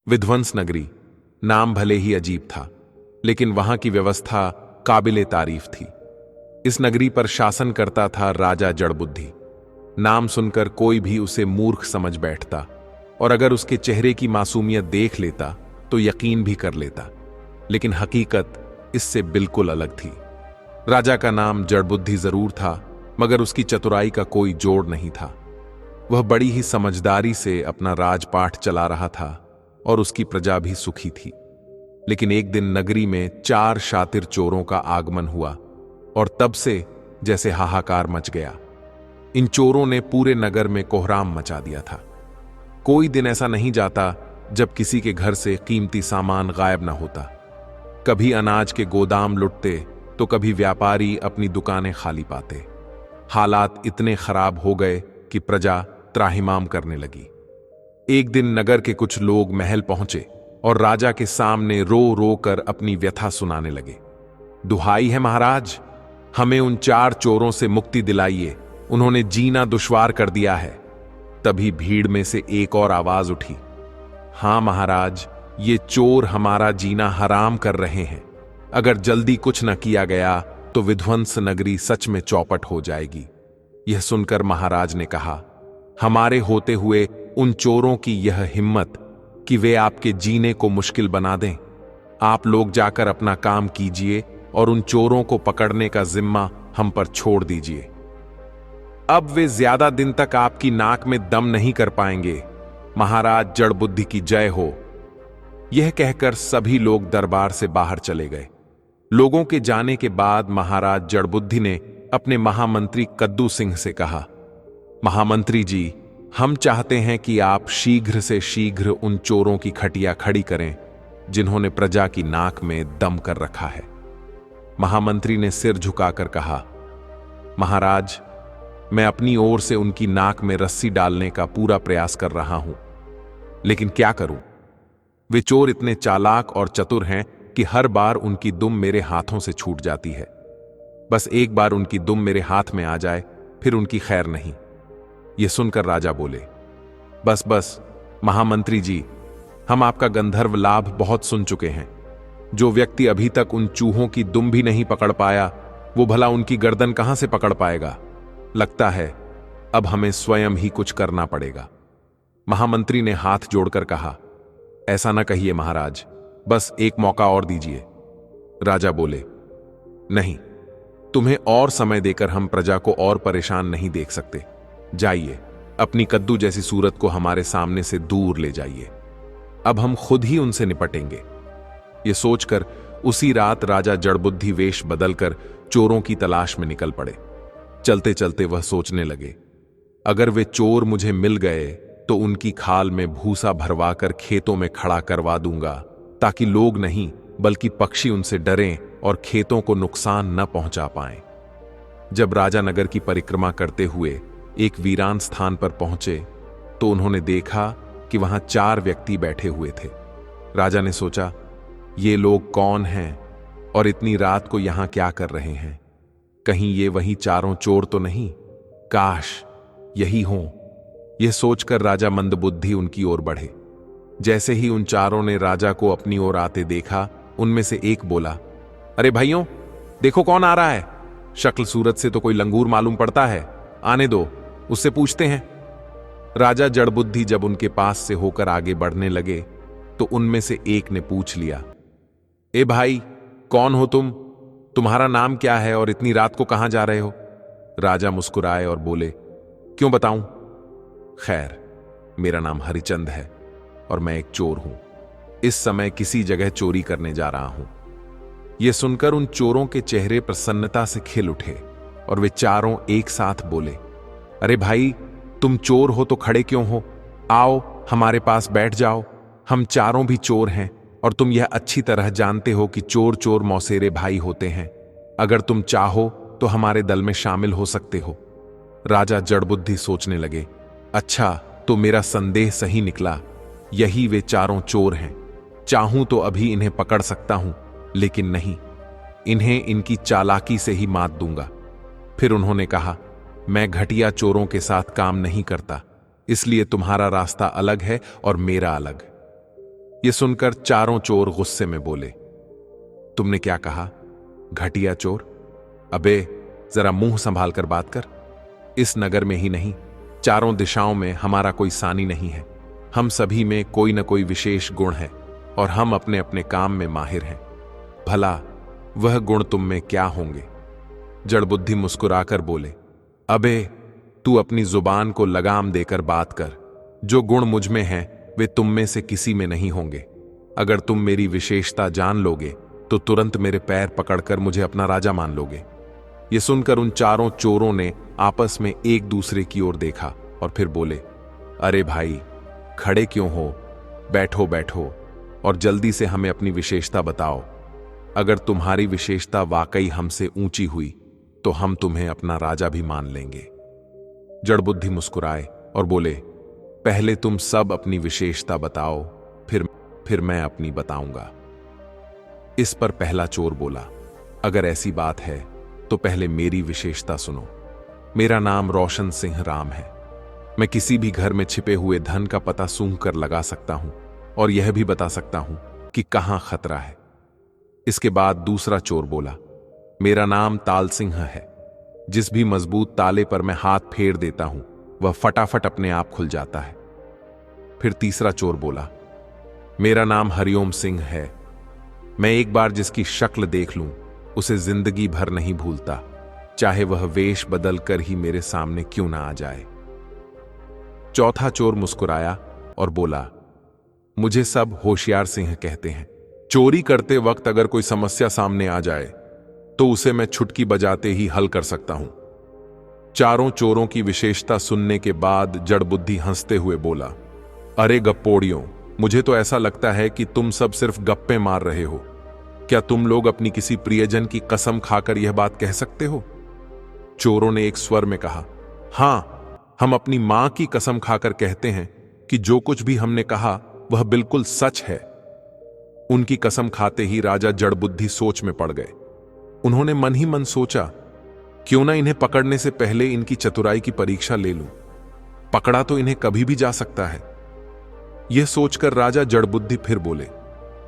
विध्वंस नगरी नाम भले ही अजीब था, लेकिन वहां की व्यवस्था काबिले तारीफ थी। इस नगरी पर शासन करता था राजा जड़बुद्धि। नाम सुनकर कोई भी उसे मूर्ख समझ बैठता, और अगर उसके चेहरे की मासूमियत देख लेता तो यकीन भी कर लेता। लेकिन हकीकत इससे बिल्कुल अलग थी। राजा का नाम जड़बुद्धि जरूर था, मगर उसकी चतुराई का कोई जोड़ नहीं था। वह बड़ी ही समझदारी से अपना राजपाट चला रहा था और उसकी प्रजा भी सुखी थी। लेकिन एक दिन नगरी में 4 शातिर चोरों का आगमन हुआ, और तब से जैसे हाहाकार मच गया। इन चोरों ने पूरे नगर में कोहराम मचा दिया था। कोई दिन ऐसा नहीं जाता जब किसी के घर से कीमती सामान गायब ना होता। कभी अनाज के गोदाम लुटते तो कभी व्यापारी अपनी दुकानें खाली पाते। हालात इतने खराब हो गए कि प्रजा त्राहिमाम करने लगी। एक दिन नगर के कुछ लोग महल पहुंचे और राजा के सामने रो रो कर अपनी व्यथा सुनाने लगे। दुहाई है महाराज, हमें उन 4 चोरों से मुक्ति दिलाइए, उन्होंने जीना दुश्वार कर दिया है। तभी भीड़ में से एक और आवाज उठी, हां महाराज, ये चोर हमारा जीना हराम कर रहे हैं। अगर जल्दी कुछ न किया गया तो विध्वंस नगरी सच में चौपट हो जाएगी। यह सुनकर महाराज ने कहा, हमारे होते हुए उन चोरों की यह हिम्मत कि वे आपके जीने को मुश्किल बना दें। आप लोग जाकर अपना काम कीजिए और उन चोरों को पकड़ने का जिम्मा हम पर छोड़ दीजिए। अब वे ज्यादा दिन तक आपकी नाक में दम नहीं कर पाएंगे। महाराज जड़बुद्धि की जय हो। यह कहकर सभी लोग दरबार से बाहर चले गए। लोगों के जाने के बाद महाराज जड़बुद्धि ने अपने महामंत्री कद्दू सिंह से कहा, महामंत्री जी, हम चाहते हैं कि आप शीघ्र से शीघ्र उन चोरों की खटिया खड़ी करें जिन्होंने प्रजा की नाक में दम कर रखा है। महामंत्री ने सिर झुकाकर कहा, महाराज, मैं अपनी ओर से उनकी नाक में रस्सी डालने का पूरा प्रयास कर रहा हूं, लेकिन क्या करूं? वे चोर इतने चालाक और चतुर हैं कि हर बार उनकी दुम मेरे हाथों से छूट जाती है। बस एक बार उनकी दुम मेरे हाथ में आ जाए, फिर उनकी खैर नहीं। यह सुनकर राजा बोले, बस बस महामंत्री जी, हम आपका गंधर्व लाभ बहुत सुन चुके हैं। जो व्यक्ति अभी तक उन चूहों की दुम भी नहीं पकड़ पाया, वो भला उनकी गर्दन कहां से पकड़ पाएगा? लगता है अब हमें स्वयं ही कुछ करना पड़ेगा। महामंत्री ने हाथ जोड़कर कहा, ऐसा न कहिए महाराज, बस एक मौका और दीजिए। राजा बोले, नहीं, तुम्हें और समय देकर हम प्रजा को और परेशान नहीं देख सकते। जाइए, अपनी कद्दू जैसी सूरत को हमारे सामने से दूर ले जाइए। अब हम खुद ही उनसे निपटेंगे। यह सोचकर उसी रात राजा जड़बुद्धि वेश बदलकर चोरों की तलाश में निकल पड़े। चलते चलते वह सोचने लगे, अगर वे चोर मुझे मिल गए तो उनकी खाल में भूसा भरवाकर खेतों में खड़ा करवा दूंगा, ताकि लोग नहीं बल्कि पक्षी उनसे डरें और खेतों को नुकसान न पहुंचा पाएं। जब राजा नगर की परिक्रमा करते हुए एक वीरान स्थान पर पहुंचे तो उन्होंने देखा कि वहां 4 व्यक्ति बैठे हुए थे। राजा ने सोचा, ये लोग कौन हैं और इतनी रात को यहां क्या कर रहे हैं? कहीं ये वही चारों चोर तो नहीं? काश यही हों। यह सोचकर राजा मंदबुद्धि उनकी ओर बढ़े। जैसे ही उन चारों ने राजा को अपनी ओर आते देखा, उनमें से एक बोला, अरे भाइयों, देखो कौन आ रहा है। शक्ल सूरत से तो कोई लंगूर मालूम पड़ता है, आने दो, उससे पूछते हैं। राजा जड़बुद्धि जब उनके पास से होकर आगे बढ़ने लगे तो उनमें से एक ने पूछ लिया, ए भाई, कौन हो तुम? तुम्हारा नाम क्या है और इतनी रात को कहां जा रहे हो? राजा मुस्कुराए और बोले, क्यों बताऊं? खैर, मेरा नाम हरिचंद है और मैं एक चोर हूं। इस समय किसी जगह चोरी करने जा रहा हूं। यह सुनकर उन चोरों के चेहरे प्रसन्नता से खिल उठे और वे चारों एक साथ बोले, अरे भाई, तुम चोर हो तो खड़े क्यों हो? आओ हमारे पास बैठ जाओ। हम चारों भी चोर हैं और तुम यह अच्छी तरह जानते हो कि चोर चोर मौसेरे भाई होते हैं। अगर तुम चाहो तो हमारे दल में शामिल हो सकते हो। राजा जड़बुद्धि सोचने लगे, अच्छा, तो मेरा संदेह सही निकला। यही वे चारों चोर हैं। चाहूं तो अभी इन्हें पकड़ सकता हूं, लेकिन नहीं, इन्हें इनकी चालाकी से ही मात दूंगा। फिर उन्होंने कहा, मैं घटिया चोरों के साथ काम नहीं करता, इसलिए तुम्हारा रास्ता अलग है और मेरा अलग। यह सुनकर चारों चोर गुस्से में बोले, तुमने क्या कहा, घटिया चोर? अबे जरा मुंह संभाल कर बात कर। इस नगर में ही नहीं, चारों दिशाओं में हमारा कोई सानी नहीं है। हम सभी में कोई न कोई विशेष गुण है और हम अपने अपने काम में माहिर हैं। भला वह गुण तुम में क्या होंगे? जड़बुद्धि मुस्कुराकर बोले, अबे तू अपनी जुबान को लगाम देकर बात कर। जो गुण मुझ में हैं वे तुम में से किसी में नहीं होंगे। अगर तुम मेरी विशेषता जान लोगे तो तुरंत मेरे पैर पकड़कर मुझे अपना राजा मान लोगे। यह सुनकर उन चारों चोरों ने आपस में एक दूसरे की ओर देखा और फिर बोले, अरे भाई खड़े क्यों हो, बैठो बैठो और जल्दी से हमें अपनी विशेषता बताओ। अगर तुम्हारी विशेषता वाकई हमसे ऊंची हुई तो हम तुम्हें अपना राजा भी मान लेंगे। जड़बुद्धि मुस्कुराए और बोले, पहले तुम सब अपनी विशेषता बताओ, फिर मैं अपनी बताऊंगा। इस पर पहला चोर बोला, अगर ऐसी बात है तो पहले मेरी विशेषता सुनो। मेरा नाम रोशन सिंह राम है। मैं किसी भी घर में छिपे हुए धन का पता सूंघ कर लगा सकता हूं और यह भी बता सकता हूं कि कहां खतरा है। इसके बाद दूसरा चोर बोला, मेरा नाम ताल सिंह है। जिस भी मजबूत ताले पर मैं हाथ फेर देता हूं वह फटाफट अपने आप खुल जाता है। फिर तीसरा चोर बोला, मेरा नाम हरिओम सिंह है। मैं एक बार जिसकी शक्ल देख लूं उसे जिंदगी भर नहीं भूलता, चाहे वह वेश बदल कर ही मेरे सामने क्यों ना आ जाए। चौथा चोर मुस्कुराया और बोला, मुझे सब होशियार सिंह कहते हैं। चोरी करते वक्त अगर कोई समस्या सामने आ जाए तो उसे मैं छुटकी बजाते ही हल कर सकता हूं। चारों चोरों की विशेषता सुनने के बाद जड़बुद्धि हंसते हुए बोला, अरे गप्पोड़ियों, मुझे तो ऐसा लगता है कि तुम सब सिर्फ गप्पे मार रहे हो। क्या तुम लोग अपनी किसी प्रियजन की कसम खाकर यह बात कह सकते हो? चोरों ने एक स्वर में कहा, हां, हम अपनी मां की कसम खाकर कहते हैं कि जो कुछ भी हमने कहा वह बिल्कुल सच है। उनकी कसम खाते ही राजा जड़बुद्धि सोच में पड़ गए। उन्होंने मन ही मन सोचा, क्यों ना इन्हें पकड़ने से पहले इनकी चतुराई की परीक्षा ले लूं। पकड़ा तो इन्हें कभी भी जा सकता है। यह सोचकर राजा जड़बुद्धि फिर बोले,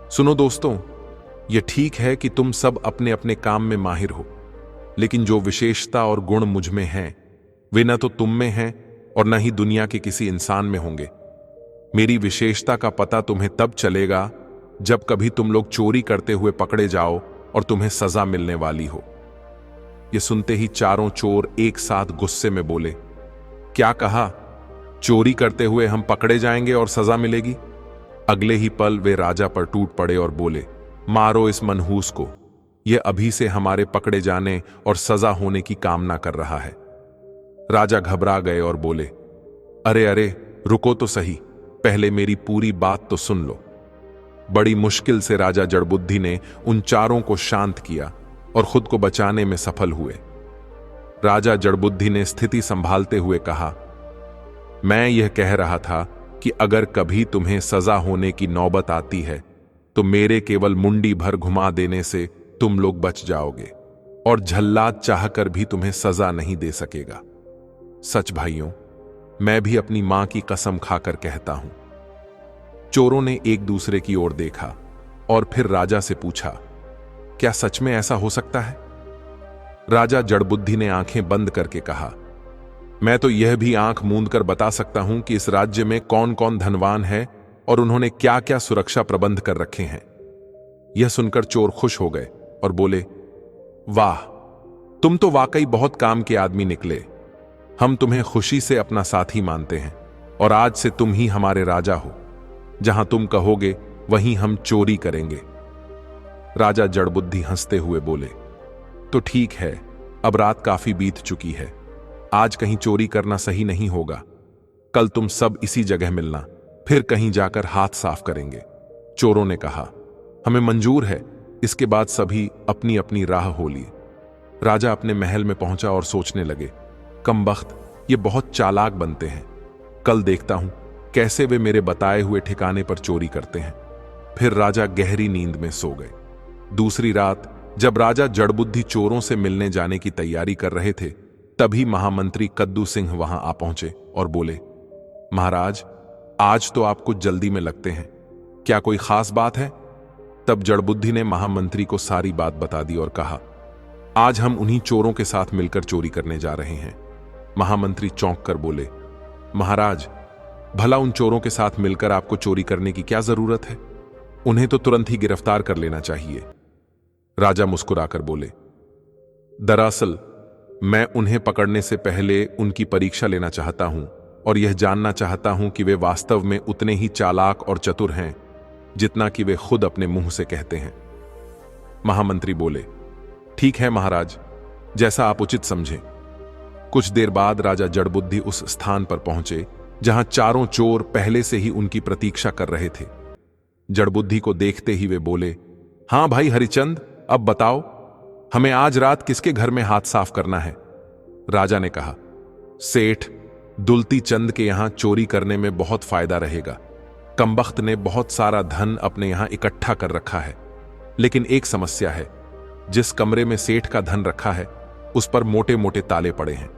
सुनो दोस्तों, यह ठीक है कि तुम सब अपने अपने काम में माहिर हो, लेकिन जो विशेषता और गुण मुझ में हैं वे न तो तुम में हैं और न ही दुनिया के किसी इंसान में होंगे। मेरी विशेषता का पता तुम्हें तब चलेगा जब कभी तुम लोग चोरी करते हुए पकड़े जाओ और तुम्हें सजा मिलने वाली हो। यह सुनते ही चारों चोर एक साथ गुस्से में बोले, क्या कहा? चोरी करते हुए हम पकड़े जाएंगे और सजा मिलेगी? अगले ही पल वे राजा पर टूट पड़े और बोले, मारो इस मनहूस को। यह अभी से हमारे पकड़े जाने और सजा होने की कामना कर रहा है। राजा घबरा गए और बोले, अरे अरे रुको तो सही, पहले मेरी पूरी बात तो सुन लो। बड़ी मुश्किल से राजा जड़बुद्धि ने उन चारों को शांत किया और खुद को बचाने में सफल हुए। राजा जड़बुद्धि ने स्थिति संभालते हुए कहा, मैं यह कह रहा था कि अगर कभी तुम्हें सजा होने की नौबत आती है तो मेरे केवल मुंडी भर घुमा देने से तुम लोग बच जाओगे और झल्लाद चाहकर भी तुम्हें सजा नहीं दे सकेगा। सच भाइयों, मैं भी अपनी मां की कसम खाकर कहता हूं। चोरों ने एक दूसरे की ओर देखा और फिर राजा से पूछा, क्या सच में ऐसा हो सकता है? राजा जड़बुद्धि ने आंखें बंद करके कहा, मैं तो यह भी आंख मूंद कर बता सकता हूं कि इस राज्य में कौन कौन धनवान है और उन्होंने क्या क्या सुरक्षा प्रबंध कर रखे हैं। यह सुनकर चोर खुश हो गए और बोले, वाह, तुम तो वाकई बहुत काम के आदमी निकले। हम तुम्हें खुशी से अपना साथी मानते हैं और आज से तुम ही हमारे राजा हो। जहां तुम कहोगे वहीं हम चोरी करेंगे। राजा जड़बुद्धि हंसते हुए बोले, तो ठीक है, अब रात काफी बीत चुकी है, आज कहीं चोरी करना सही नहीं होगा। कल तुम सब इसी जगह मिलना, फिर कहीं जाकर हाथ साफ करेंगे। चोरों ने कहा, हमें मंजूर है। इसके बाद सभी अपनी अपनी राह हो लिए। राजा अपने महल में पहुंचा और सोचने लगे, कमबख्त, ये बहुत चालाक बनते हैं। कल देखता हूं कैसे वे मेरे बताए हुए ठिकाने पर चोरी करते हैं। फिर राजा गहरी नींद में सो गए। दूसरी रात जब राजा जड़बुद्धि चोरों से मिलने जाने की तैयारी कर रहे थे, तभी महामंत्री कद्दू सिंह वहां आ पहुंचे और बोले, महाराज, आज तो आप कुछ जल्दी में लगते हैं, क्या कोई खास बात है? तब जड़बुद्धि ने महामंत्री को सारी बात बता दी और कहा, आज हम उन्हीं चोरों के साथ मिलकर चोरी करने जा रहे हैं। महामंत्री चौंक कर बोले, महाराज, भला उन चोरों के साथ मिलकर आपको चोरी करने की क्या जरूरत है? उन्हें तो तुरंत ही गिरफ्तार कर लेना चाहिए। राजा मुस्कुराकर बोले, दरअसल मैं उन्हें पकड़ने से पहले उनकी परीक्षा लेना चाहता हूं और यह जानना चाहता हूं कि वे वास्तव में उतने ही चालाक और चतुर हैं जितना कि वे खुद अपने मुंह से कहते हैं। महामंत्री बोले, ठीक है महाराज, जैसा आप उचित समझें। कुछ देर बाद राजा जड़बुद्धि उस स्थान पर पहुंचे जहां चारों चोर पहले से ही उनकी प्रतीक्षा कर रहे थे। जड़बुद्धि को देखते ही वे बोले, हां भाई हरिचंद, अब बताओ, हमें आज रात किसके घर में हाथ साफ करना है? राजा ने कहा, सेठ दुलती चंद के यहां चोरी करने में बहुत फायदा रहेगा। कमबख्त ने बहुत सारा धन अपने यहां इकट्ठा कर रखा है, लेकिन एक समस्या है। जिस कमरे में सेठ का धन रखा है उस पर मोटे मोटे ताले पड़े हैं,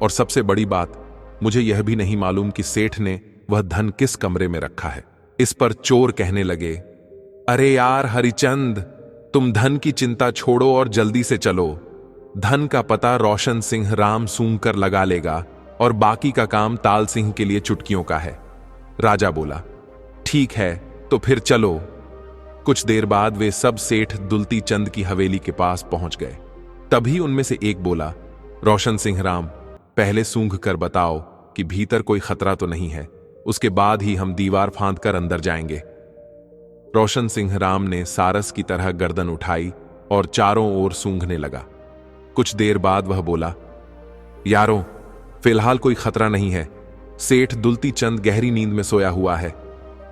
और सबसे बड़ी बात, मुझे यह भी नहीं मालूम कि सेठ ने वह धन किस कमरे में रखा है। इस पर चोर कहने लगे, अरे यार हरिचंद, तुम धन की चिंता छोड़ो और जल्दी से चलो। धन का पता रोशन सिंह राम सूंघ कर लगा लेगा और बाकी का काम ताल सिंह के लिए चुटकियों का है। राजा बोला, ठीक है, तो फिर चलो। कुछ देर बाद वे सब सेठ दुलती चंद की हवेली के पास पहुंच गए। तभी उनमें से एक बोला, रोशन सिंह राम, पहले सूंघ कर बताओ कि भीतर कोई खतरा तो नहीं है, उसके बाद ही हम दीवार फांद कर अंदर जाएंगे। रोशन सिंह राम ने सारस की तरह गर्दन उठाई और चारों ओर सूंघने लगा। कुछ देर बाद वह बोला, यारों, फिलहाल कोई खतरा नहीं है। सेठ दुलती चंद गहरी नींद में सोया हुआ है।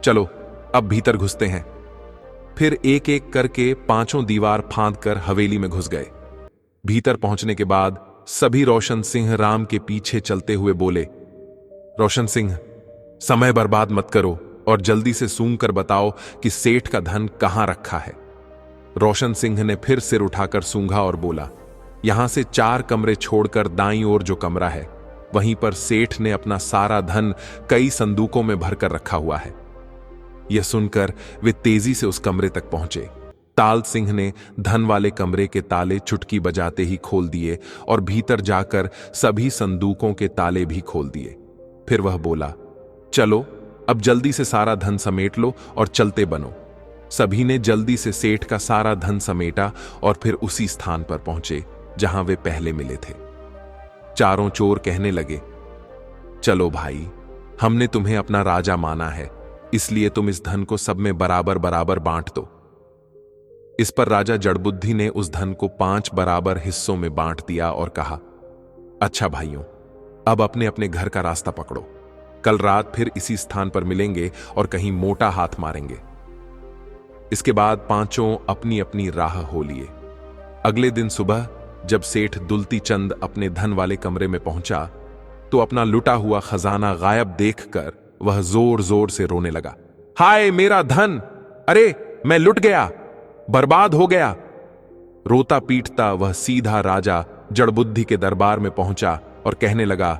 चलो अब भीतर घुसते हैं। फिर एक एक करके पांचों दीवार फांद कर हवेली में घुस गए। भीतर पहुंचने के बाद सभी रोशन सिंह राम के पीछे चलते हुए बोले, रोशन सिंह, समय बर्बाद मत करो और जल्दी से सूंघ कर बताओ कि सेठ का धन कहां रखा है। रोशन सिंह ने फिर सिर उठाकर सूंघा और बोला, यहां से 4 कमरे छोड़कर दाईं ओर जो कमरा है, वहीं पर सेठ ने अपना सारा धन कई संदूकों में भरकर रखा हुआ है। यह सुनकर वे तेजी से उस कमरे तक पहुंचे। ताल सिंह ने धन वाले कमरे के ताले चुटकी बजाते ही खोल दिए और भीतर जाकर सभी संदूकों के ताले भी खोल दिए। फिर वह बोला, चलो अब जल्दी से सारा धन समेट लो और चलते बनो। सभी ने जल्दी से सेठ का सारा धन समेटा और फिर उसी स्थान पर पहुंचे जहां वे पहले मिले थे। चारों चोर कहने लगे, चलो भाई, हमने तुम्हें अपना राजा माना है, इसलिए तुम इस धन को सब में बराबर बराबर बांट दो। इस पर राजा जड़बुद्धि ने उस धन को 5 बराबर हिस्सों में बांट दिया और कहा, अच्छा भाइयों, अब अपने अपने घर का रास्ता पकड़ो। कल रात फिर इसी स्थान पर मिलेंगे और कहीं मोटा हाथ मारेंगे। इसके बाद पांचों अपनी अपनी राह हो लिए। अगले दिन सुबह जब सेठ दुलती चंद अपने धन वाले कमरे में पहुंचा तो अपना लुटा हुआ खजाना गायब देखकर वह जोर जोर से रोने लगा। हाय मेरा धन, अरे मैं लुट गया, बर्बाद हो गया। रोता पीटता वह सीधा राजा जड़बुद्धि के दरबार में पहुंचा और कहने लगा,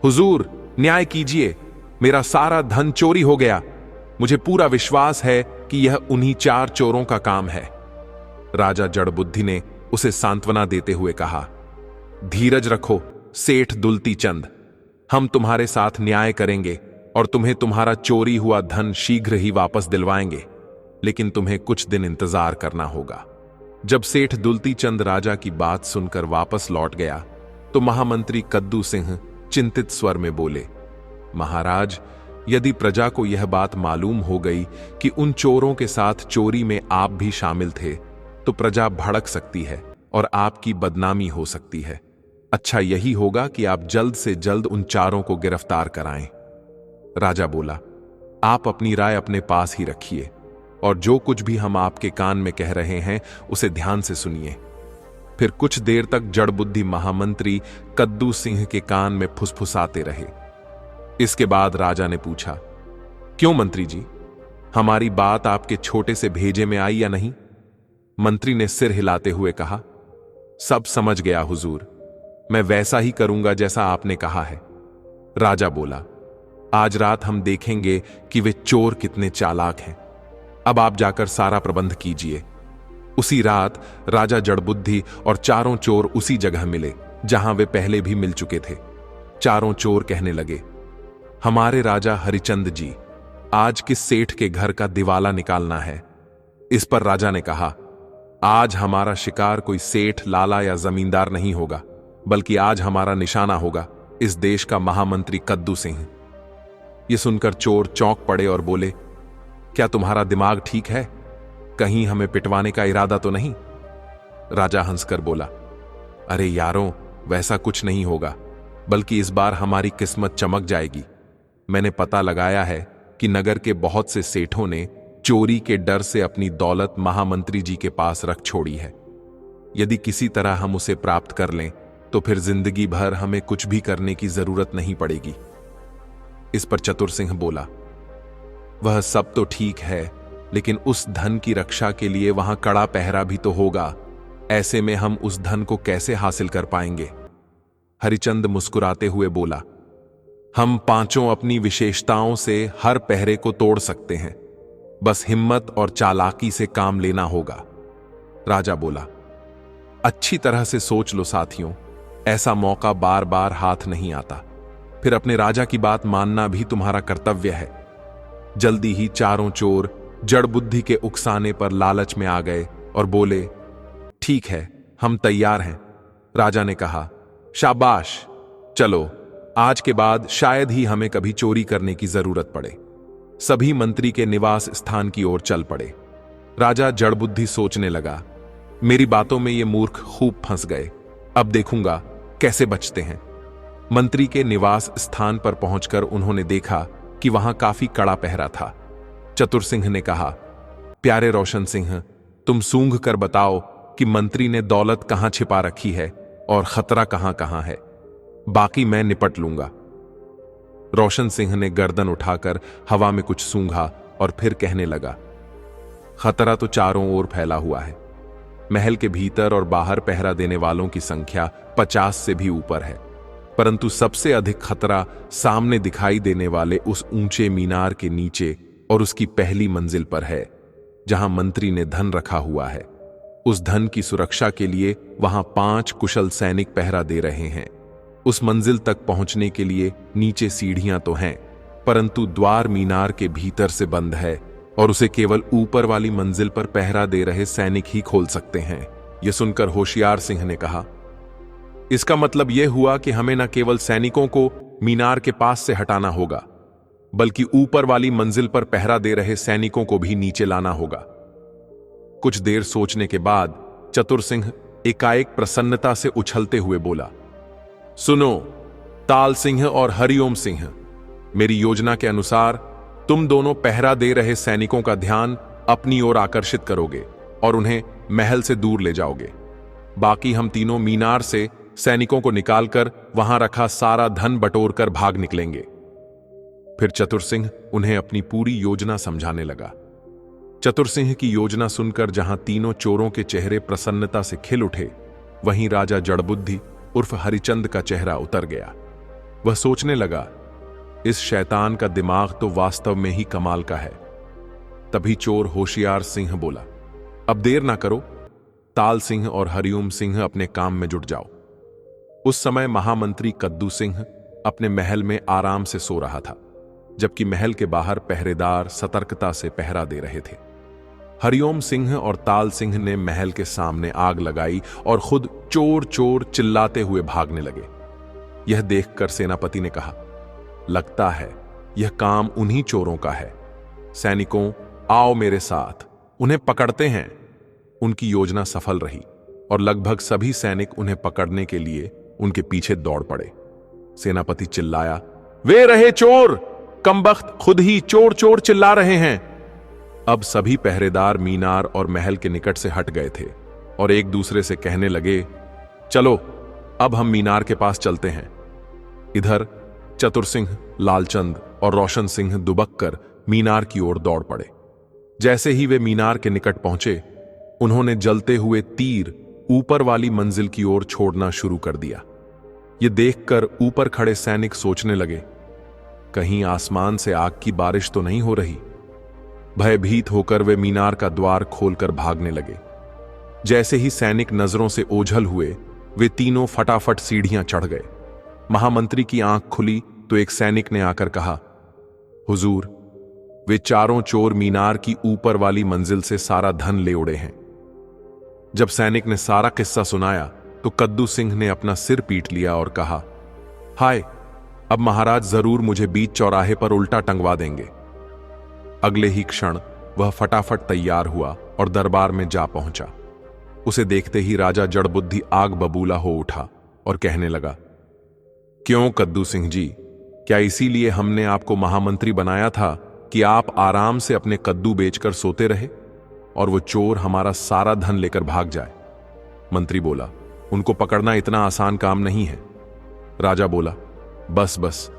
हुजूर न्याय कीजिए, मेरा सारा धन चोरी हो गया। मुझे पूरा विश्वास है कि यह उन्हीं 4 चोरों का काम है। राजा जड़बुद्धि ने उसे सांत्वना देते हुए कहा, धीरज रखो सेठ दुलती चंद, हम तुम्हारे साथ न्याय करेंगे और तुम्हें तुम्हारा चोरी हुआ धन शीघ्र ही वापस दिलवाएंगे, लेकिन तुम्हें कुछ दिन इंतजार करना होगा। जब सेठ दुलती चंद राजा की बात सुनकर वापस लौट गया तो महामंत्री कद्दू सिंह चिंतित स्वर में बोले, महाराज, यदि प्रजा को यह बात मालूम हो गई कि उन चोरों के साथ चोरी में आप भी शामिल थे तो प्रजा भड़क सकती है और आपकी बदनामी हो सकती है। अच्छा यही होगा कि आप जल्द से जल्द उन चारों को गिरफ्तार कराएं। राजा बोला, आप अपनी राय अपने पास ही रखिए और जो कुछ भी हम आपके कान में कह रहे हैं उसे ध्यान से सुनिए। फिर कुछ देर तक जड़बुद्धि महामंत्री कद्दू सिंह के कान में फुसफुसाते रहे। इसके बाद राजा ने पूछा, क्यों मंत्री जी, हमारी बात आपके छोटे से भेजे में आई या नहीं? मंत्री ने सिर हिलाते हुए कहा, सब समझ गया हुजूर, मैं वैसा ही करूंगा जैसा आपने कहा है। राजा बोला, आज रात हम देखेंगे कि वे चोर कितने चालाक हैं। अब आप जाकर सारा प्रबंध कीजिए। उसी रात राजा जड़बुद्धि और चारों चोर उसी जगह मिले जहां वे पहले भी मिल चुके थे। चारों चोर कहने लगे, हमारे राजा हरिचंद जी, आज किस सेठ के घर का दिवाला निकालना है? इस पर राजा ने कहा, आज हमारा शिकार कोई सेठ, लाला या जमींदार नहीं होगा, बल्कि आज हमारा निशाना होगा इस देश का महामंत्री कद्दू सिंह। यह सुनकर चोर चौंक पड़े और बोले, क्या तुम्हारा दिमाग ठीक है? कहीं हमें पिटवाने का इरादा तो नहीं? राजा हंसकर बोला, अरे यारों, वैसा कुछ नहीं होगा, बल्कि इस बार हमारी किस्मत चमक जाएगी। मैंने पता लगाया है कि नगर के बहुत से सेठों ने चोरी के डर से अपनी दौलत महामंत्री जी के पास रख छोड़ी है। यदि किसी तरह हम उसे प्राप्त कर लें तो फिर जिंदगी भर हमें कुछ भी करने की जरूरत नहीं पड़ेगी। इस पर चतुर सिंह बोला, वह सब तो ठीक है, लेकिन उस धन की रक्षा के लिए वहां कड़ा पहरा भी तो होगा। ऐसे में हम उस धन को कैसे हासिल कर पाएंगे? हरिचंद मुस्कुराते हुए बोला, हम पांचों अपनी विशेषताओं से हर पहरे को तोड़ सकते हैं, बस हिम्मत और चालाकी से काम लेना होगा। राजा बोला, अच्छी तरह से सोच लो साथियों, ऐसा मौका बार बार हाथ नहीं आता, फिर अपने राजा की बात मानना भी तुम्हारा कर्तव्य है। जल्दी ही चारों चोर जड़बुद्धि के उकसाने पर लालच में आ गए और बोले, ठीक है, हम तैयार हैं। राजा ने कहा, शाबाश, चलो, आज के बाद शायद ही हमें कभी चोरी करने की जरूरत पड़े। सभी मंत्री के निवास स्थान की ओर चल पड़े। राजा जड़बुद्धि सोचने लगा, मेरी बातों में ये मूर्ख खूब फंस गए, अब देखूंगा कैसे बचते हैं। मंत्री के निवास स्थान पर पहुंचकर उन्होंने देखा कि वहां काफी कड़ा पहरा था। चतुर सिंह ने कहा, प्यारे रोशन सिंह, तुम सूंघ कर बताओ कि मंत्री ने दौलत कहां छिपा रखी है और खतरा कहां कहां है, बाकी मैं निपट लूंगा। रोशन सिंह ने गर्दन उठाकर हवा में कुछ सूंघा और फिर कहने लगा, खतरा तो चारों ओर फैला हुआ है। महल के भीतर और बाहर पहरा देने वालों की संख्या 50 से भी ऊपर है, परंतु सबसे अधिक खतरा सामने दिखाई देने वाले उस ऊंचे मीनार के नीचे और उसकी पहली मंजिल पर है, जहां मंत्री ने धन रखा हुआ है। उस धन की सुरक्षा के लिए वहां 5 कुशल सैनिक पहरा दे रहे हैं। उस मंजिल तक पहुंचने के लिए नीचे सीढ़ियां तो हैं, परंतु द्वार मीनार के भीतर से बंद है और उसे केवल ऊपर वाली मंजिल पर पहरा दे रहे सैनिक ही खोल सकते हैं। यह सुनकर होशियार सिंह ने कहा, इसका मतलब यह हुआ कि हमें न केवल सैनिकों को मीनार के पास से हटाना होगा, बल्कि ऊपर वाली मंजिल पर पहरा दे रहे सैनिकों को भी नीचे लाना होगा। कुछ देर सोचने के बाद चतुर सिंह एकाएक प्रसन्नता से उछलते हुए बोला, सुनो ताल सिंह और हरिओम सिंह, मेरी योजना के अनुसार तुम दोनों पहरा दे रहे सैनिकों का ध्यान अपनी ओर आकर्षित करोगे और उन्हें महल से दूर ले जाओगे। बाकी हम तीनों मीनार से सैनिकों को निकालकर वहां रखा सारा धन बटोर कर भाग निकलेंगे। फिर चतुर सिंह उन्हें अपनी पूरी योजना समझाने लगा। चतुर सिंह की योजना सुनकर जहां तीनों चोरों के चेहरे प्रसन्नता से खिल उठे, वहीं राजा जड़बुद्धि उर्फ हरिचंद का चेहरा उतर गया। वह सोचने लगा, इस शैतान का दिमाग तो वास्तव में ही कमाल का है। तभी चोर होशियार सिंह बोला, अब देर ना करो, ताल सिंह और हरिओम सिंह अपने काम में जुट जाओ। उस समय महामंत्री कद्दू सिंह अपने महल में आराम से सो रहा था, जबकि महल के बाहर पहरेदार सतर्कता से पहरा दे रहे थे। हरिओम सिंह और ताल सिंह ने महल के सामने आग लगाई और खुद चोर चोर चिल्लाते हुए भागने लगे। यह देखकर सेनापति ने कहा, लगता है यह काम उन्हीं चोरों का है। सैनिकों, आओ मेरे साथ, उन्हें पकड़ते हैं। उनकी योजना सफल रही और लगभग सभी सैनिक उन्हें पकड़ने के लिए उनके पीछे दौड़ पड़े। सेनापति चिल्लाया, वे रहे चोर, कमबख्त खुद ही चोर चोर चिल्ला रहे हैं। अब सभी पहरेदार मीनार और महल के निकट से हट गए थे और एक दूसरे से कहने लगे, चलो अब हम मीनार के पास चलते हैं। इधर चतुर सिंह, लालचंद और रोशन सिंह दुबक कर मीनार की ओर दौड़ पड़े। जैसे ही वे मीनार के निकट पहुंचे, उन्होंने जलते हुए तीर ऊपर वाली मंजिल की ओर छोड़ना शुरू कर दिया। ये देखकर ऊपर खड़े सैनिक सोचने लगे, कहीं आसमान से आग की बारिश तो नहीं हो रही। भयभीत होकर वे मीनार का द्वार खोलकर भागने लगे। जैसे ही सैनिक नजरों से ओझल हुए, वे तीनों फटाफट सीढ़ियां चढ़ गए। महामंत्री की आंख खुली तो एक सैनिक ने आकर कहा, हुजूर, वे चारों चोर मीनार की ऊपर वाली मंजिल से सारा धन ले उड़े हैं। जब सैनिक ने सारा किस्सा सुनाया तो कद्दू सिंह ने अपना सिर पीट लिया और कहा, हाय, अब महाराज जरूर मुझे बीच चौराहे पर उल्टा टंगवा देंगे। अगले ही क्षण वह फटाफट तैयार हुआ और दरबार में जा पहुंचा। उसे देखते ही राजा जड़बुद्धि आग बबूला हो उठा और कहने लगा, क्यों कद्दू सिंह जी, क्या इसीलिए हमने आपको महामंत्री बनाया था कि आप आराम से अपने कद्दू बेचकर सोते रहे और वो चोर हमारा सारा धन लेकर भाग जाए? मंत्री बोला, उनको पकड़ना इतना आसान काम नहीं है। राजा बोला, बस बस,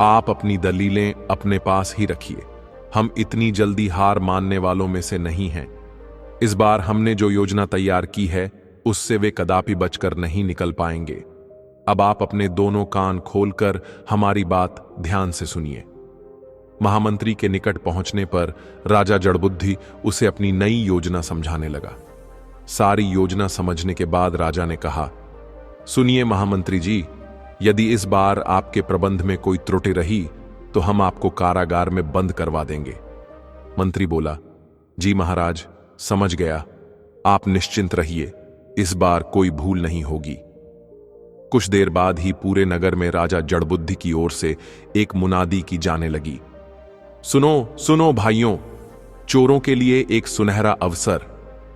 आप अपनी दलीलें अपने पास ही रखिए। हम इतनी जल्दी हार मानने वालों में से नहीं हैं। इस बार हमने जो योजना तैयार की है उससे वे कदापि बचकर नहीं निकल पाएंगे। अब आप अपने दोनों कान खोलकर हमारी बात ध्यान से सुनिए। महामंत्री के निकट पहुंचने पर राजा जड़बुद्धि उसे अपनी नई योजना समझाने लगा। सारी योजना समझने के बाद राजा ने कहा, सुनिए महामंत्री जी, यदि इस बार आपके प्रबंध में कोई त्रुटि रही तो हम आपको कारागार में बंद करवा देंगे। मंत्री बोला, जी महाराज, समझ गया, आप निश्चिंत रहिए, इस बार कोई भूल नहीं होगी। कुछ देर बाद ही पूरे नगर में राजा जड़बुद्धि की ओर से एक मुनादी की जाने लगी, सुनो सुनो भाइयों, चोरों के लिए एक सुनहरा अवसर।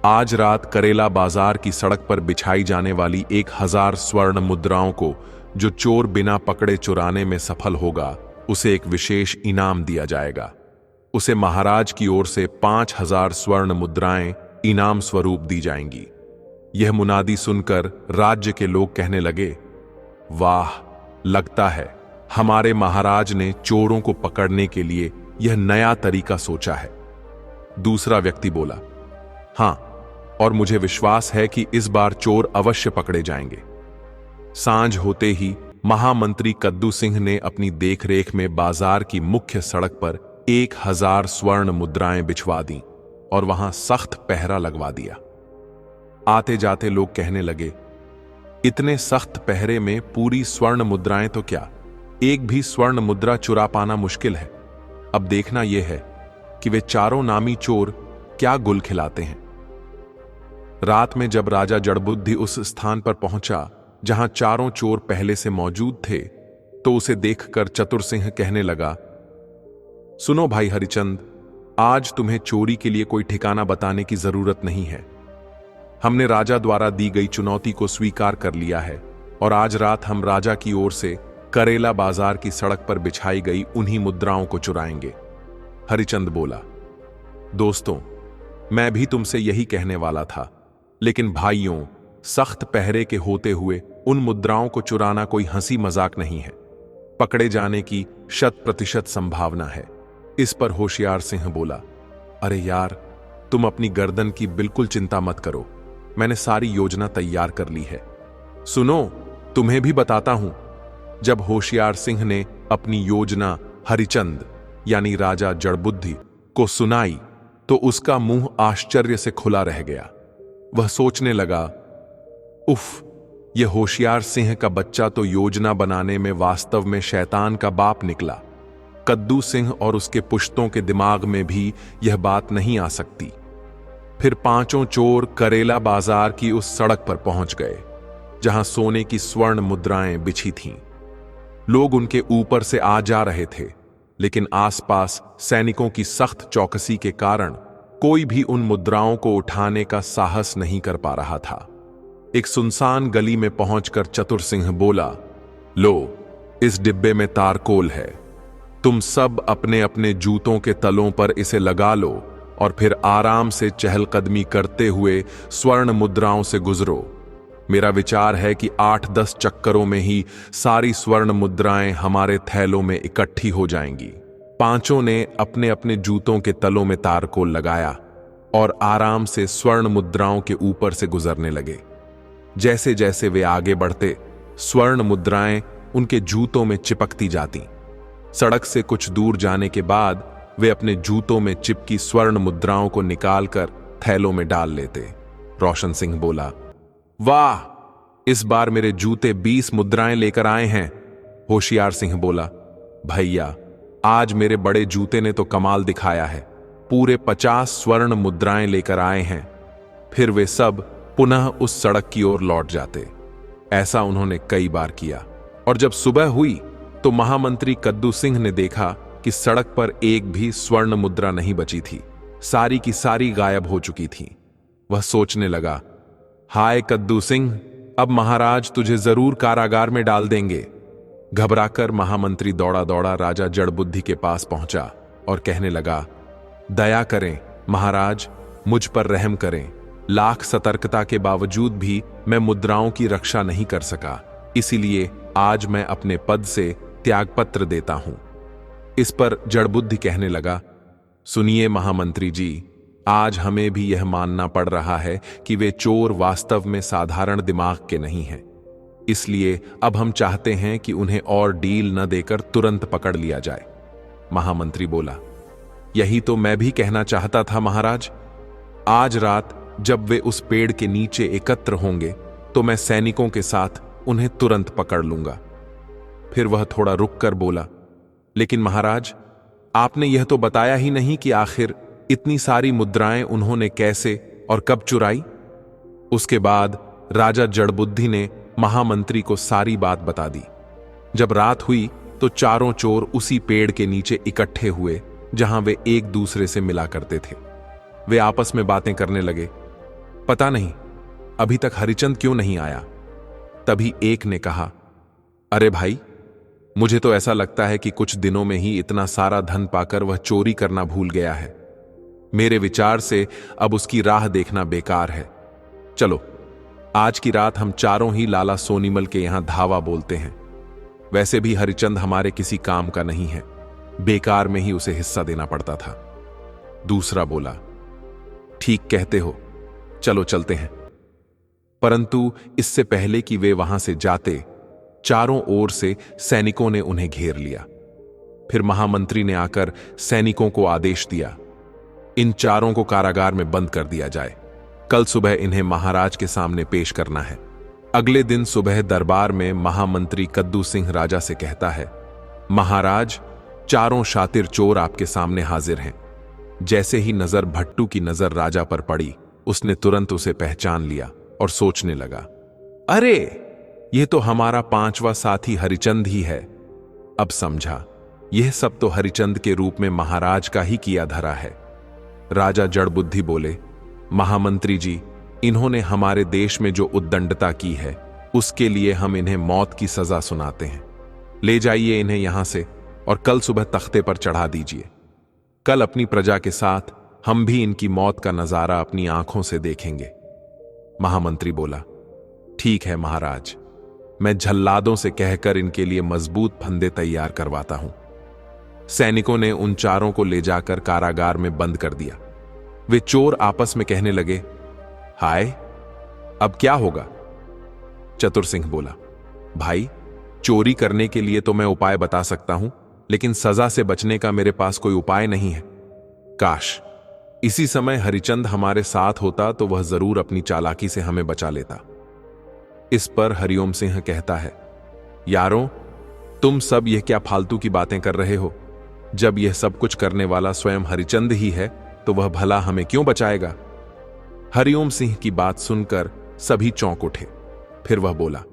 आज रात करेला बाजार की सड़क पर बिछाई जाने वाली 1000 स्वर्ण मुद्राओं को जो चोर बिना पकड़े चुराने में सफल होगा, उसे एक विशेष इनाम दिया जाएगा। उसे महाराज की ओर से 5000 स्वर्ण मुद्राएं इनाम स्वरूप दी जाएंगी। यह मुनादी सुनकर राज्य के लोग कहने लगे, वाह, लगता है हमारे महाराज ने चोरों को पकड़ने के लिए यह नया तरीका सोचा है। दूसरा व्यक्ति बोला, हां, और मुझे विश्वास है कि इस बार चोर अवश्य पकड़े जाएंगे। सांझ होते ही महामंत्री कद्दू सिंह ने अपनी देखरेख में बाजार की मुख्य सड़क पर 1000 स्वर्ण मुद्राएं बिछवा दी और वहां सख्त पहरा लगवा दिया। आते जाते लोग कहने लगे, इतने सख्त पहरे में पूरी स्वर्ण मुद्राएं तो क्या, एक भी स्वर्ण मुद्रा चुरा पाना मुश्किल है। अब देखना यह है कि वे चारों नामी चोर क्या गुल खिलाते हैं। रात में जब राजा जड़बुद्धि उस स्थान पर पहुंचा जहां चारों चोर पहले से मौजूद थे, तो उसे देखकर चतुर सिंह कहने लगा, सुनो भाई हरिचंद, आज तुम्हें चोरी के लिए कोई ठिकाना बताने की जरूरत नहीं है। हमने राजा द्वारा दी गई चुनौती को स्वीकार कर लिया है और आज रात हम राजा की ओर से करेला बाजार की सड़क पर बिछाई गई उन्हीं मुद्राओं को चुराएंगे। हरिचंद बोला, दोस्तों, मैं भी तुमसे यही कहने वाला था, लेकिन भाइयों, सख्त पहरे के होते हुए उन मुद्राओं को चुराना कोई हंसी मजाक नहीं है। पकड़े जाने की 100% संभावना है। इस पर होशियार सिंह बोला, अरे यार, तुम अपनी गर्दन की बिल्कुल चिंता मत करो, मैंने सारी योजना तैयार कर ली है। सुनो, तुम्हें भी बताता हूं। जब होशियार सिंह ने अपनी योजना हरिचंद यानी राजा जड़बुद्धि को सुनाई तो उसका मुंह आश्चर्य से खुला रह गया। वह सोचने लगा, उफ, यह होशियार सिंह का बच्चा तो योजना बनाने में वास्तव में शैतान का बाप निकला। कद्दू सिंह और उसके पुश्तों के दिमाग में भी यह बात नहीं आ सकती। फिर पांचों चोर करेला बाजार की उस सड़क पर पहुंच गए जहां सोने की स्वर्ण मुद्राएं बिछी थीं। लोग उनके ऊपर से आ जा रहे थे, लेकिन आसपास सैनिकों की सख्त चौकसी के कारण कोई भी उन मुद्राओं को उठाने का साहस नहीं कर पा रहा था। एक सुनसान गली में पहुंचकर चतुर सिंह बोला, लो, इस डिब्बे में तारकोल है, तुम सब अपने अपने जूतों के तलों पर इसे लगा लो और फिर आराम से चहलकदमी करते हुए स्वर्ण मुद्राओं से गुजरो। मेरा विचार है कि 8-10 चक्करों में ही सारी स्वर्ण मुद्राएं हमारे थैलों में इकट्ठी हो जाएंगी। पांचों ने अपने अपने जूतों के तलों में तारकोल लगाया और आराम से स्वर्ण मुद्राओं के ऊपर से गुजरने लगे। जैसे जैसे वे आगे बढ़ते, स्वर्ण मुद्राएं उनके जूतों में चिपकती जाती। सड़क से कुछ दूर जाने के बाद वे अपने जूतों में चिपकी स्वर्ण मुद्राओं को निकालकर थैलों में डाल लेते। रोशन सिंह बोला, वाह, इस बार मेरे जूते 20 मुद्राएं लेकर आए हैं। होशियार सिंह बोला, भैया, आज मेरे बड़े जूते ने तो कमाल दिखाया है, पूरे 50 स्वर्ण मुद्राएं लेकर आए हैं। फिर वे सब पुनः उस सड़क की ओर लौट जाते। ऐसा उन्होंने कई बार किया, और जब सुबह हुई तो महामंत्री कद्दू सिंह ने देखा कि सड़क पर एक भी स्वर्ण मुद्रा नहीं बची थी, सारी की सारी गायब हो चुकी थी। वह सोचने लगा, हाय कद्दू सिंह, अब महाराज तुझे जरूर कारागार में डाल देंगे। घबराकर महामंत्री दौड़ा दौड़ा राजा जड़बुद्धि के पास पहुंचा और कहने लगा, दया करें महाराज, मुझ पर रहम करें। लाख सतर्कता के बावजूद भी मैं मुद्राओं की रक्षा नहीं कर सका, इसीलिए आज मैं अपने पद से त्यागपत्र देता हूं। इस पर जड़बुद्धि कहने लगा, सुनिए महामंत्री जी, आज हमें भी यह मानना पड़ रहा है कि वे चोर वास्तव में साधारण दिमाग के नहीं हैं। इसलिए अब हम चाहते हैं कि उन्हें और डील न देकर तुरंत पकड़ लिया जाए। महामंत्री बोला, यही तो मैं भी कहना चाहता था महाराज। आज रात जब वे उस पेड़ के नीचे एकत्र होंगे तो मैं सैनिकों के साथ उन्हें तुरंत पकड़ लूंगा। फिर वह थोड़ा रुक कर बोला, लेकिन महाराज, आपने यह तो बताया ही नहीं कि आखिर इतनी सारी मुद्राएं उन्होंने कैसे और कब चुराई। उसके बाद राजा जड़बुद्धि ने महामंत्री को सारी बात बता दी। जब रात हुई तो चारों चोर उसी पेड़ के नीचे इकट्ठे हुए जहां वे एक दूसरे से मिला करते थे। वे आपस में बातें करने लगे, पता नहीं अभी तक हरिचंद क्यों नहीं आया। तभी एक ने कहा, अरे भाई, मुझे तो ऐसा लगता है कि कुछ दिनों में ही इतना सारा धन पाकर वह चोरी करना भूल गया है। मेरे विचार से अब उसकी राह देखना बेकार है। चलो, आज की रात हम चारों ही लाला सोनीमल के यहां धावा बोलते हैं। वैसे भी हरिचंद हमारे किसी काम का नहीं है, बेकार में ही उसे हिस्सा देना पड़ता था। दूसरा बोला, ठीक कहते हो, चलो चलते हैं। परंतु इससे पहले कि वे वहां से जाते, चारों ओर से सैनिकों ने उन्हें घेर लिया। फिर महामंत्री ने आकर सैनिकों को आदेश दिया, इन चारों को कारागार में बंद कर दिया जाए। कल सुबह इन्हें महाराज के सामने पेश करना है। अगले दिन सुबह दरबार में महामंत्री कद्दू सिंह राजा से कहता है, महाराज, चारों शातिर चोर आपके सामने हाजिर हैं। जैसे ही नजर भट्टू की नजर राजा पर पड़ी, उसने तुरंत उसे पहचान लिया और सोचने लगा, अरे यह तो हमारा 5वां साथी हरिचंद ही है। अब समझा, यह सब तो हरिचंद के रूप में महाराज का ही किया धरा है। राजा जड़बुद्धि बोले, महामंत्री जी, इन्होंने हमारे देश में जो उद्दंडता की है उसके लिए हम इन्हें मौत की सजा सुनाते हैं। ले जाइए इन्हें यहां से और कल सुबह तख्ते पर चढ़ा दीजिए। कल अपनी प्रजा के साथ हम भी इनकी मौत का नजारा अपनी आंखों से देखेंगे। महामंत्री बोला, ठीक है महाराज, मैं झल्लादों से कहकर इनके लिए मजबूत फंदे तैयार करवाता हूं। सैनिकों ने उन चारों को ले जाकर कारागार में बंद कर दिया। वे चोर आपस में कहने लगे, हाय, अब क्या होगा। चतुर सिंह बोला, भाई, चोरी करने के लिए तो मैं उपाय बता सकता हूं, लेकिन सजा से बचने का मेरे पास कोई उपाय नहीं है। काश इसी समय हरिचंद हमारे साथ होता तो वह जरूर अपनी चालाकी से हमें बचा लेता। इस पर हरिओम सिंह कहता है, यारों, तुम सब यह क्या फालतू की बातें कर रहे हो। जब यह सब कुछ करने वाला स्वयं हरिचंद ही है तो वह भला हमें क्यों बचाएगा। हरिओम सिंह की बात सुनकर सभी चौंक उठे। फिर वह बोला,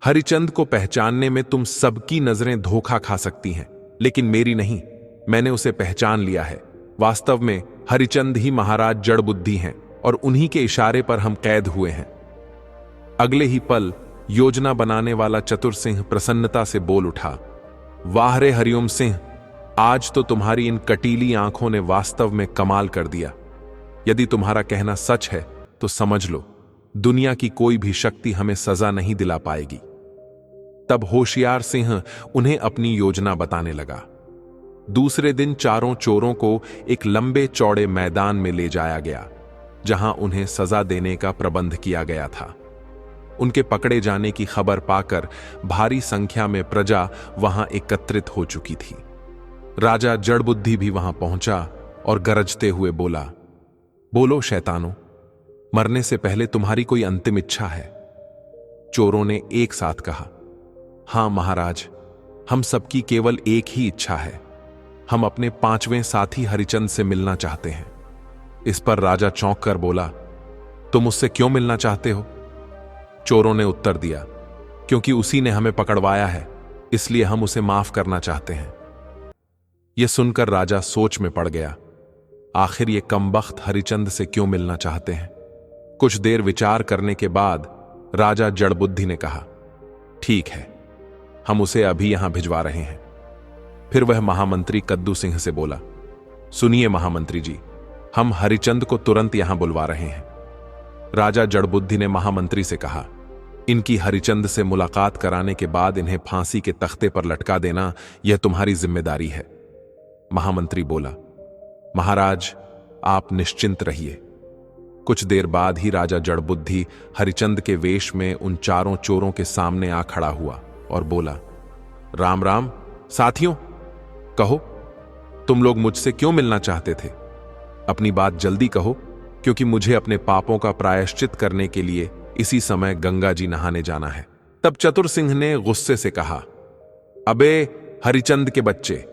हरिचंद को पहचानने में तुम सबकी नजरें धोखा खा सकती हैं, लेकिन मेरी नहीं। मैंने उसे पहचान लिया है। वास्तव में हरिचंद ही महाराज जड़बुद्धि हैं और उन्हीं के इशारे पर हम कैद हुए हैं। अगले ही पल योजना बनाने वाला चतुर सिंह प्रसन्नता से बोल उठा, वाह रे हरिओम सिंह, आज तो तुम्हारी इन कटीली आंखों ने वास्तव में कमाल कर दिया। यदि तुम्हारा कहना सच है तो समझ लो, दुनिया की कोई भी शक्ति हमें सजा नहीं दिला पाएगी। तब होशियार सिंह उन्हें अपनी योजना बताने लगा। दूसरे दिन चारों चोरों को एक लंबे चौड़े मैदान में ले जाया गया, जहां उन्हें सजा देने का प्रबंध किया गया था। उनके पकड़े जाने की खबर पाकर भारी संख्या में प्रजा वहां एकत्रित हो चुकी थी। राजा जड़बुद्धि भी वहां पहुंचा और गरजते हुए बोला, बोलो शैतानों, मरने से पहले तुम्हारी कोई अंतिम इच्छा है? चोरों ने एक साथ कहा, हां महाराज, हम सबकी केवल एक ही इच्छा है। हम अपने 5वें साथी हरिचंद से मिलना चाहते हैं। इस पर राजा चौंक कर बोला, तुम उससे क्यों मिलना चाहते हो? चोरों ने उत्तर दिया, क्योंकि उसी ने हमें पकड़वाया है, इसलिए हम उसे माफ करना चाहते हैं। यह सुनकर राजा सोच में पड़ गया, आखिर ये कमबख्त हरिचंद से क्यों मिलना चाहते हैं? कुछ देर विचार करने के बाद राजा जड़बुद्धि ने कहा, ठीक है, हम उसे अभी यहां भिजवा रहे हैं। फिर वह महामंत्री कद्दू सिंह से बोला, सुनिए महामंत्री जी, हम हरिचंद को तुरंत यहां बुलवा रहे हैं। राजा जड़बुद्धि ने महामंत्री से कहा, इनकी हरिचंद से मुलाकात कराने के बाद इन्हें फांसी के तख्ते पर लटका देना, यह तुम्हारी जिम्मेदारी है। महामंत्री बोला, महाराज, आप निश्चिंत रहिए। कुछ देर बाद ही राजा जड़बुद्धि हरिचंद के वेश में उन चारों चोरों के सामने आ खड़ा हुआ और बोला, राम राम साथियों, कहो तुम लोग मुझसे क्यों मिलना चाहते थे? अपनी बात जल्दी कहो, क्योंकि मुझे अपने पापों का प्रायश्चित करने के लिए इसी समय गंगा जी नहाने जाना है। तब चतुर सिंह ने गुस्से से कहा, अबे हरिचंद के बच्चे,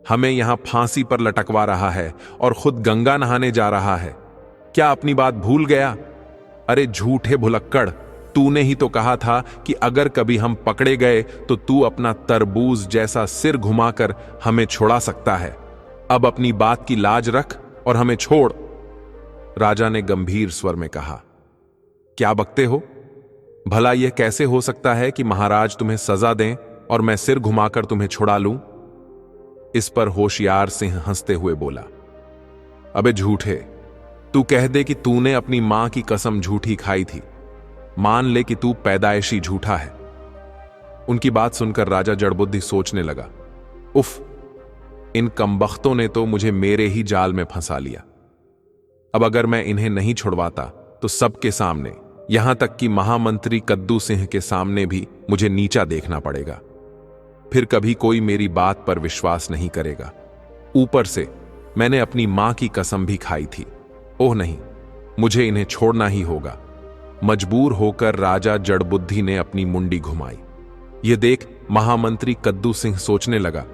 हमें यहां फांसी पर लटकवा रहा है और खुद गंगा नहाने जा रहा है। क्या अपनी बात भूल गया? अरे झूठे भुलक्कड़, तूने ही तो कहा था कि अगर कभी हम पकड़े गए तो तू अपना तरबूज जैसा सिर घुमाकर हमें छुड़ा सकता है। अब अपनी बात की लाज रख और हमें छोड़। राजा ने गंभीर स्वर में कहा, क्या बकते हो? भला यह कैसे हो सकता है कि महाराज तुम्हें सजा दें और मैं सिर घुमाकर तुम्हें छुड़ा लूं? इस पर होशियार सिंह हंसते हुए बोला, अबे झूठे, तू कह दे कि तूने अपनी मां की कसम झूठी खाई थी। मान ले कि तू पैदाइशी झूठा है। उनकी बात सुनकर राजा जड़बुद्धि सोचने लगा, उफ, इन कमबख्तों ने तो मुझे मेरे ही जाल में फंसा लिया। अब अगर मैं इन्हें नहीं छुड़वाता तो सबके सामने, यहां तक कि महामंत्री कद्दू सिंह के सामने भी मुझे नीचा देखना पड़ेगा। फिर कभी कोई मेरी बात पर विश्वास नहीं करेगा। ऊपर से मैंने अपनी मां की कसम भी खाई थी। ओह नहीं, मुझे इन्हें छोड़ना ही होगा। मजबूर होकर राजा जड़बुद्धि ने अपनी मुंडी घुमाई। यह देख महामंत्री कद्दू सिंह सोचने लगा,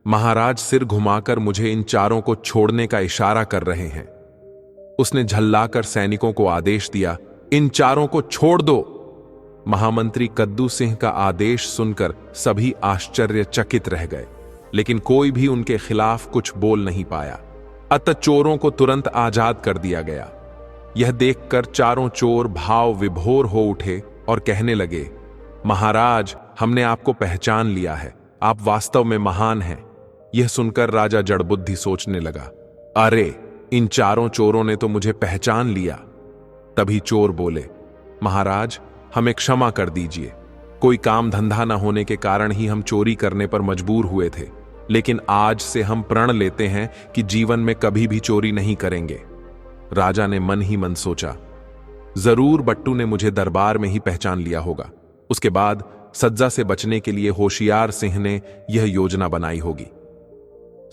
महाराज सिर घुमाकर मुझे इन चारों को छोड़ने का इशारा कर रहे हैं। उसने झल्लाकर सैनिकों को आदेश दिया, इन चारों को छोड़ दो। महामंत्री कद्दू सिंह का आदेश सुनकर सभी आश्चर्यचकित रह गए, लेकिन कोई भी उनके खिलाफ कुछ बोल नहीं पाया। अतः चोरों को तुरंत आजाद कर दिया गया। यह देखकर चारों चोर भाव विभोर हो उठे और कहने लगे, महाराज, हमने आपको पहचान लिया है, आप वास्तव में महान हैं। यह सुनकर राजा जड़बुद्धि सोचने लगा, अरे इन चारों चोरों ने तो मुझे पहचान लिया। तभी चोर बोले, महाराज, हमें क्षमा कर दीजिए। कोई काम धंधा न होने के कारण ही हम चोरी करने पर मजबूर हुए थे, लेकिन आज से हम प्रण लेते हैं कि जीवन में कभी भी चोरी नहीं करेंगे। राजा ने मन ही मन सोचा, जरूर बट्टू ने मुझे दरबार में ही पहचान लिया होगा। उसके बाद सज्जा से बचने के लिए होशियार सिंह ने यह योजना बनाई होगी।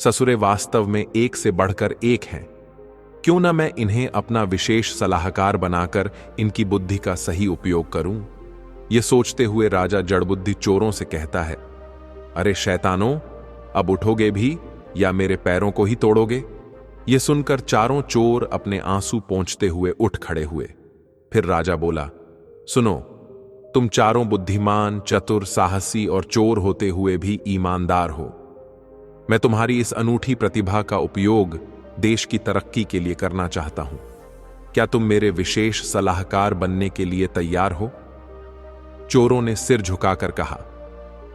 ससुरे वास्तव में एक से बढ़कर एक हैं। क्यों ना मैं इन्हें अपना विशेष सलाहकार बनाकर इनकी बुद्धि का सही उपयोग करूं। यह सोचते हुए राजा जड़बुद्धि चोरों से कहता है, अरे शैतानों, अब उठोगे भी या मेरे पैरों को ही तोड़ोगे? यह सुनकर चारों चोर अपने आंसू पोंछते हुए उठ खड़े हुए। फिर राजा बोला, सुनो, तुम चारों बुद्धिमान, चतुर, साहसी और चोर होते हुए भी ईमानदार हो। मैं तुम्हारी इस अनूठी प्रतिभा का उपयोग देश की तरक्की के लिए करना चाहता हूं। क्या तुम मेरे विशेष सलाहकार बनने के लिए तैयार हो? चोरों ने सिर झुकाकर कहा,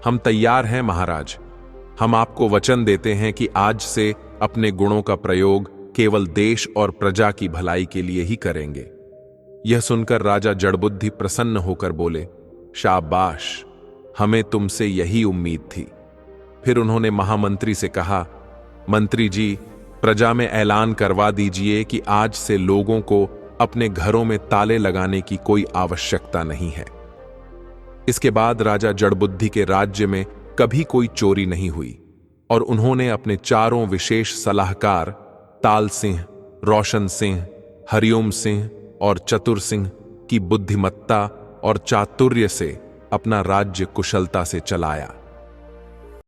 हम तैयार हैं महाराज। हम आपको वचन देते हैं कि आज से अपने गुणों का प्रयोग केवल देश और प्रजा की भलाई के लिए ही करेंगे। यह सुनकर राजा जड़बुद्धि प्रसन्न होकर बोले, शाबाश, हमें तुमसे यही उम्मीद थी। फिर उन्होंने महामंत्री से कहा, मंत्री जी, प्रजा में ऐलान करवा दीजिए कि आज से लोगों को अपने घरों में ताले लगाने की कोई आवश्यकता नहीं है। इसके बाद राजा जड़बुद्धि के राज्य में कभी कोई चोरी नहीं हुई। और उन्होंने अपने चारों विशेष सलाहकार ताल सिंह, रोशन सिंह, हरिओम सिंह और चतुर सिंह की बुद्धिमत्ता और चातुर्य से अपना राज्य कुशलता से चलाया।